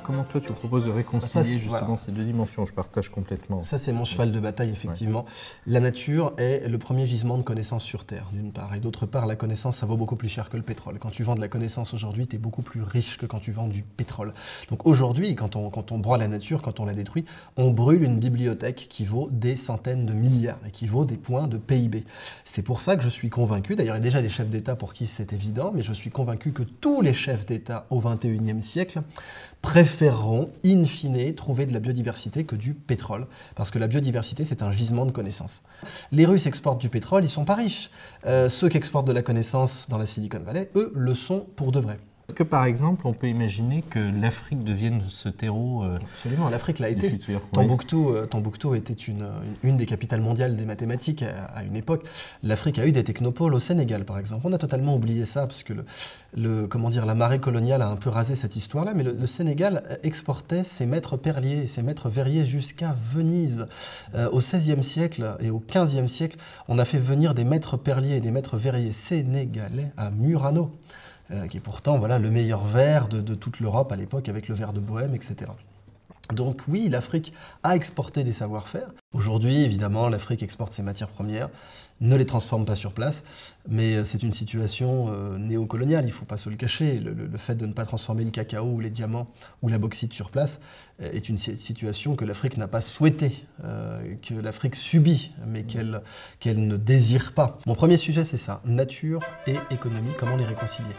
comment toi tu proposes de réconcilier justement voilà. ces deux dimensions? Je partage complètement. Ça, c'est mon cheval de bataille, effectivement. Ouais. La nature est le premier gisement de connaissances sur Terre, d'une part. Et d'autre part, la connaissance, ça vaut beaucoup plus cher que le pétrole. Quand tu vends de la connaissance aujourd'hui, tu es beaucoup plus riche que quand tu vends du pétrole. Donc aujourd'hui, quand on broie la nature, quand on la détruit, on brûle une bibliothèque qui vaut des centaines de milliards et qui vaut des points de PIB. C'est pour ça que je suis convaincu, d'ailleurs il y a déjà des chefs d'État pour qui c'est évident, mais je suis convaincu que tous les chefs d'État au XXIe siècle préféreront, in fine, trouver de la biodiversité que du pétrole. Parce que la biodiversité, c'est un gisement de connaissances. Les Russes exportent du pétrole, ils ne sont pas riches. Ceux qui exportent de la connaissance dans la Silicon Valley, eux, le sont pour de vrai. Est-ce que par exemple, on peut imaginer que l'Afrique devienne ce terreau Absolument, l'Afrique l'a été. Futur, Tombouctou était une des capitales mondiales des mathématiques à une époque. L'Afrique a eu des technopoles au Sénégal, par exemple. On a totalement oublié ça, parce que la marée coloniale a un peu rasé cette histoire-là, mais le Sénégal exportait ses maîtres perliers, ses maîtres verriers jusqu'à Venise. Au XVIe siècle et au XVe siècle, on a fait venir des maîtres perliers et des maîtres verriers sénégalais à Murano, qui est pourtant le meilleur verre de toute l'Europe à l'époque, avec le verre de Bohême, etc. Donc oui, l'Afrique a exporté des savoir-faire. Aujourd'hui, évidemment, l'Afrique exporte ses matières premières, ne les transforme pas sur place, mais c'est une situation néocoloniale, il ne faut pas se le cacher. Le fait de ne pas transformer le cacao ou les diamants ou la bauxite sur place est une situation que l'Afrique n'a pas souhaitée, que l'Afrique subit, mais qu'elle ne désire pas. Mon premier sujet, c'est ça, nature et économie, comment les réconcilier.